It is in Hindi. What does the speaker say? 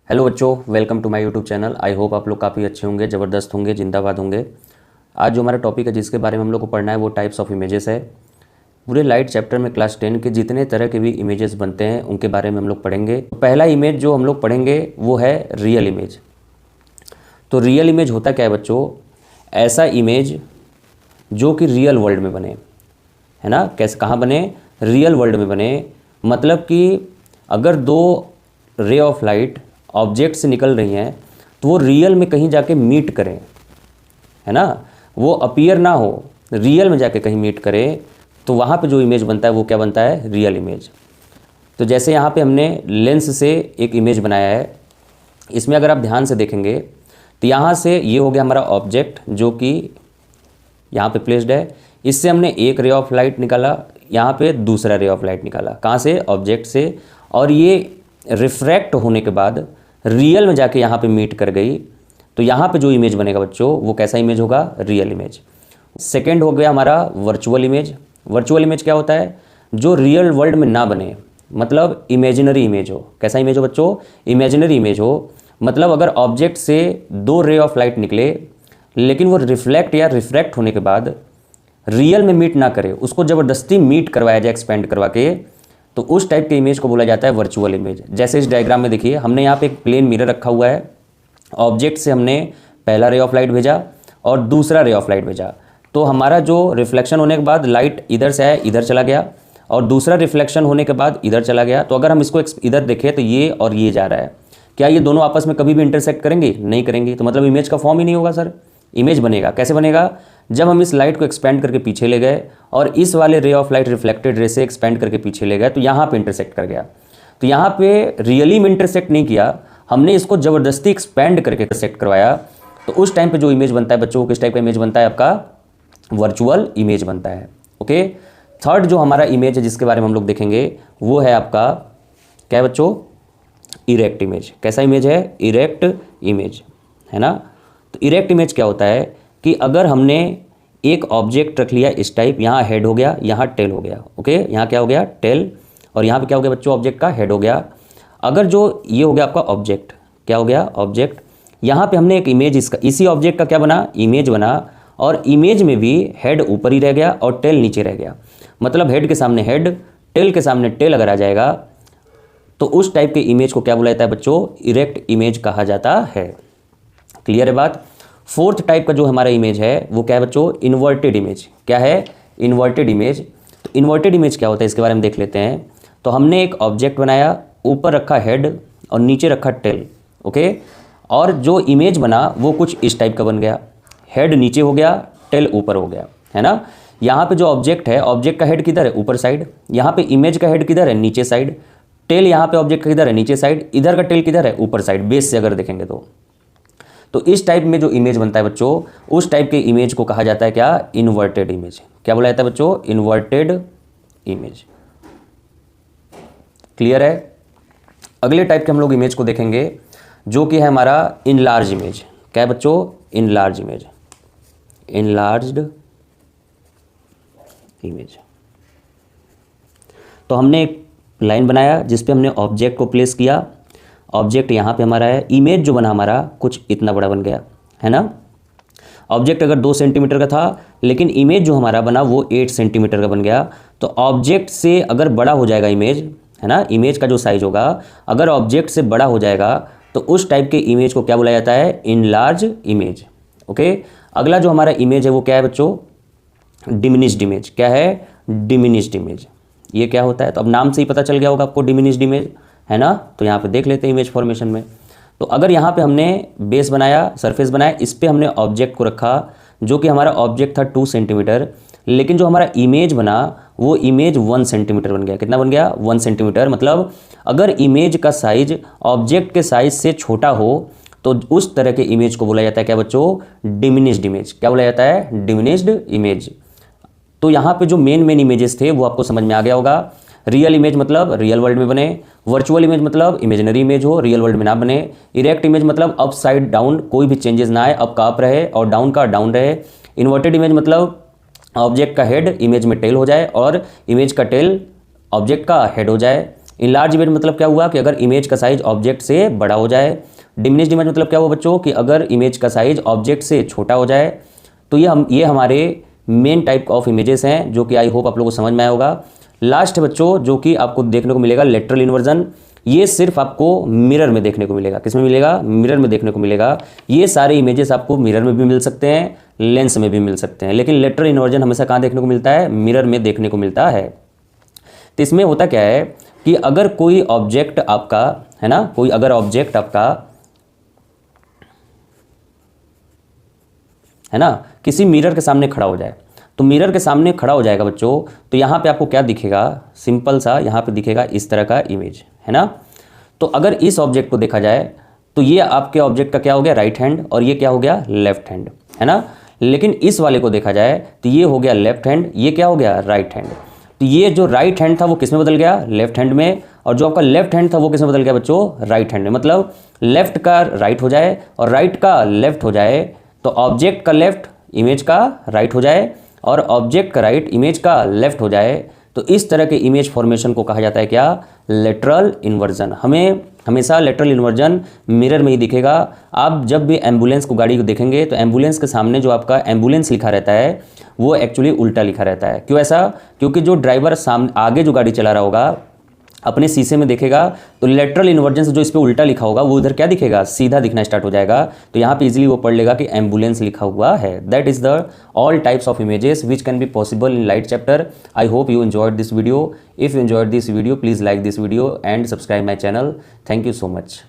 हेलो बच्चों, welcome to my YouTube channel. I hope आप लोग काफ़ी अच्छे होंगे, ज़बरदस्त होंगे, जिंदाबाद होंगे। आज जो हमारा टॉपिक है जिसके बारे में हम लोग को पढ़ना है वो टाइप्स ऑफ इमेजेस है। पूरे लाइट चैप्टर में क्लास 10 के जितने तरह के भी इमेजेस बनते हैं उनके बारे में हम लोग पढ़ेंगे। तो पहला इमेज जो हम लोग पढ़ेंगे वो है रियल इमेज। तो रियल इमेज होता क्या है बच्चों? ऐसा इमेज जो कि रियल वर्ल्ड में बने, है ना। कैसे, कहाँ बने? रियल वर्ल्ड में बने। मतलब कि अगर दो रे ऑफ लाइट ऑब्जेक्ट से निकल रही हैं तो वो रियल में कहीं जाके मीट करें, है ना। वो अपीयर ना हो, रियल में जाके कहीं मीट करें, तो वहाँ पे जो इमेज बनता है वो क्या बनता है? Real image. तो जैसे यहाँ पे हमने लेंस से एक इमेज बनाया है। इसमें अगर आप ध्यान से देखेंगे तो यहाँ से ये हो गया हमारा ऑब्जेक्ट जो कि यहाँ पे प्लेस्ड है। इससे हमने एक रे ऑफ लाइट निकाला, यहाँ पे दूसरा रे ऑफ लाइट निकाला। कहाँ से? ऑब्जेक्ट से। और ये रिफ्रैक्ट होने के बाद रियल में जाके यहाँ पे मीट कर गई, तो यहाँ पे जो इमेज बनेगा बच्चों वो कैसा इमेज होगा? Real image. सेकंड हो गया हमारा वर्चुअल इमेज। वर्चुअल इमेज क्या होता है? जो रियल वर्ल्ड में ना बने, मतलब इमेजिनरी इमेज हो। कैसा इमेज हो बच्चों? इमेजिनरी इमेज हो। मतलब अगर ऑब्जेक्ट से दो रे ऑफ लाइट निकले लेकिन वो रिफ्लेक्ट या रिफ्रैक्ट होने के बाद रियल में मीट ना करे, उसको ज़बरदस्ती मीट करवाया जाए एक्सपेंड करवा के, तो उस टाइप के इमेज को बोला जाता है वर्चुअल इमेज। जैसे इस डायग्राम में देखिए, हमने यहाँ पे एक प्लेन मिरर रखा हुआ है। ऑब्जेक्ट से हमने पहला रे ऑफ लाइट भेजा और दूसरा रे ऑफ लाइट भेजा, तो हमारा जो रिफ्लेक्शन होने के बाद लाइट इधर से आया, इधर चला गया, और दूसरा रिफ्लेक्शन होने के बाद इधर चला गया। तो अगर हम इसको इधर देखें तो ये और ये जा रहा है, क्या ये दोनों आपस में कभी भी इंटरसेक्ट करेंगे? नहीं करेंगे। तो मतलब इमेज का फॉर्म ही नहीं होगा सर। इमेज बनेगा कैसे? बनेगा जब हम इस लाइट को एक्सपेंड करके पीछे ले गए और इस वाले ray of light reflected ray से एक्सपेंड करके पीछे ले गए, तो यहाँ पे इंटरसेक्ट कर गया। तो यहाँ पे रियली में इंटरसेक्ट नहीं किया, हमने इसको ज़बरदस्ती एक्सपेंड करके इंटरसेक्ट करवाया। तो उस टाइम पे जो इमेज बनता है बच्चों, किस टाइप का इमेज बनता है? आपका वर्चुअल इमेज बनता है। ओके। थर्ड जो हमारा इमेज है जिसके बारे में हम लोग देखेंगे वो है आपका क्या है बच्चों? Erect image. कैसा इमेज है? इरेक्ट इमेज, है ना। तो इरेक्ट इमेज क्या होता है कि अगर हमने एक ऑब्जेक्ट रख लिया इस टाइप, यहाँ हेड हो गया, यहाँ टेल हो गया। ओके, यहाँ क्या हो गया? टेल। और यहाँ पे क्या हो गया बच्चों? ऑब्जेक्ट का हेड हो गया। अगर जो ये हो गया आपका ऑब्जेक्ट, क्या हो गया? ऑब्जेक्ट। यहाँ पे हमने एक इमेज, इसका इसी ऑब्जेक्ट का क्या बना? इमेज बना। और इमेज में भी हेड ऊपर ही रह गया और टेल नीचे रह गया। मतलब हेड के सामने हेड, टेल के सामने टेल अगर आ जाएगा तो उस टाइप के इमेज को क्या बोला जाता है बच्चों? इरेक्ट इमेज कहा जाता है। क्लियर है बात? फोर्थ टाइप का जो हमारा इमेज है वो क्या है बच्चों? Inverted image. क्या है? Inverted image. तो इन्वर्टेड इमेज क्या होता है इसके बारे में देख लेते हैं। तो हमने एक ऑब्जेक्ट बनाया, ऊपर रखा हेड और नीचे रखा टेल। ओके। और जो इमेज बना वो कुछ इस टाइप का बन गया। हेड नीचे हो गया, टेल ऊपर हो गया, है ना। यहाँ पे जो ऑब्जेक्ट है, ऑब्जेक्ट का हेड किधर है? ऊपर साइड। यहाँ पे इमेज का हेड किधर है? नीचे साइड। टेल यहाँ पे ऑब्जेक्ट का किधर है? नीचे साइड। इधर का टेल किधर है? ऊपर साइड। बेस से अगर देखेंगे तो इस टाइप में जो इमेज बनता है बच्चों, उस टाइप के इमेज को कहा जाता है क्या? Inverted image. क्या बोला जाता है बच्चों? Inverted image. क्लियर है? अगले टाइप के हम लोग इमेज को देखेंगे जो कि है हमारा इनलार्ज इमेज। क्या है बच्चों? Enlarge image. Enlarged image. तो हमने एक लाइन बनाया जिस पे हमने ऑब्जेक्ट को प्लेस किया। ऑब्जेक्ट यहाँ पे हमारा है, इमेज जो बना हमारा कुछ इतना बड़ा बन गया, है ना। ऑब्जेक्ट अगर 2 सेंटीमीटर का था लेकिन इमेज जो हमारा बना वो 8 सेंटीमीटर का बन गया। तो ऑब्जेक्ट से अगर बड़ा हो जाएगा इमेज, है ना, इमेज का जो साइज होगा अगर ऑब्जेक्ट से बड़ा हो जाएगा तो उस टाइप के इमेज को क्या बोला जाता है? Enlarge image. ओके। अगला जो हमारा इमेज है वो क्या है बच्चों? Diminished image. क्या है? Diminished image. ये क्या होता है? तो अब नाम से ही पता चल गया होगा आपको, डिमिनिश्ड इमेज, है ना। तो यहाँ पे देख लेते हैं इमेज फॉर्मेशन में। तो अगर यहाँ पे हमने बेस बनाया, सरफेस बनाया, इस पे हमने ऑब्जेक्ट को रखा जो कि हमारा ऑब्जेक्ट था 2 सेंटीमीटर, लेकिन जो हमारा इमेज बना वो इमेज 1 सेंटीमीटर बन गया। कितना बन गया? 1 सेंटीमीटर। मतलब अगर इमेज का साइज ऑब्जेक्ट के साइज से छोटा हो तो उस तरह के इमेज को बोला जाता है क्या बच्चों? Diminished image. क्या बोला जाता है? Diminished image. तो यहाँ पे जो मेन इमेजेस थे वो आपको समझ में आ गया होगा। रियल इमेज मतलब रियल वर्ल्ड में बने, वर्चुअल इमेज मतलब इमेजिनरी इमेज हो, रियल वर्ल्ड में ना बने, इरेक्ट इमेज मतलब अप साइड डाउन कोई भी चेंजेस ना आए, अप का अप रहे और डाउन का डाउन रहे, इन्वर्टेड इमेज मतलब ऑब्जेक्ट का हेड इमेज में टेल हो जाए और इमेज का टेल ऑब्जेक्ट का हेड हो जाए। इनलार्ज इमेज मतलब क्या हुआ कि अगर इमेज का साइज ऑब्जेक्ट से बड़ा हो जाए। डिमिनिश्ड इमेज मतलब क्या हुआ बच्चों कि अगर इमेज का साइज ऑब्जेक्ट से छोटा हो जाए। तो ये हमारे मेन टाइप ऑफ इमेजेस हैं जो कि आई होप आप लोगों को समझ में आया होगा। लास्ट बच्चों जो कि आपको देखने को मिलेगा लेटरल इन्वर्जन, ये सिर्फ आपको मिरर में देखने को मिलेगा। किसमें मिलेगा? मिरर में देखने को मिलेगा। ये सारे इमेजेस आपको मिरर में भी मिल सकते हैं, लेंस में भी मिल सकते हैं, लेकिन लेटरल इन्वर्जन हमेशा कहाँ देखने को मिलता है? मिरर में देखने को मिलता है। तो इसमें होता क्या है कि अगर कोई ऑब्जेक्ट आपका है ना, कोई अगर ऑब्जेक्ट आपका है ना किसी मिरर के सामने खड़ा हो जाए, तो मिरर के सामने खड़ा हो जाएगा बच्चों, तो यहाँ पे आपको क्या दिखेगा? सिंपल सा यहाँ पे दिखेगा इस तरह का इमेज, है ना। तो अगर इस ऑब्जेक्ट को देखा जाए तो ये आपके ऑब्जेक्ट का क्या हो गया? राइट हैंड, और ये क्या हो गया? लेफ्ट हैंड, है ना। लेकिन इस वाले को देखा जाए तो ये हो गया लेफ्ट हैंड, ये क्या हो गया? Right hand. तो ये जो राइट हैंड था वो किस में बदल गया? लेफ्ट हैंड में, और जो आपका लेफ्ट हैंड था वो किस में बदल गया बच्चों? राइट हैंड में। मतलब लेफ्ट का राइट हो जाए और राइट का लेफ्ट हो जाए, तो ऑब्जेक्ट का लेफ्ट इमेज का राइट हो जाए और ऑब्जेक्ट का राइट इमेज का लेफ्ट हो जाए, तो इस तरह के इमेज फॉर्मेशन को कहा जाता है क्या? Lateral inversion. हमें हमेशा लेटरल इन्वर्जन मिरर में ही दिखेगा। आप जब भी एम्बुलेंस को गाड़ी को देखेंगे तो एम्बुलेंस के सामने जो आपका एम्बुलेंस लिखा रहता है वो एक्चुअली उल्टा लिखा रहता है। क्यों ऐसा? क्योंकि जो ड्राइवर सामने आगे जो गाड़ी चला रहा होगा अपने शीशे में देखेगा तो लेटरल इन्वर्जन से जो इस पे उल्टा लिखा होगा वो उधर क्या दिखेगा? सीधा दिखना स्टार्ट हो जाएगा। तो यहाँ पे इजीली वो पढ़ लेगा कि एम्बुलेंस लिखा हुआ है। That is the all types of images which can be possible in light chapter. I hope you enjoyed this video. If you enjoyed this video, please like this video and subscribe my channel. Thank you so much.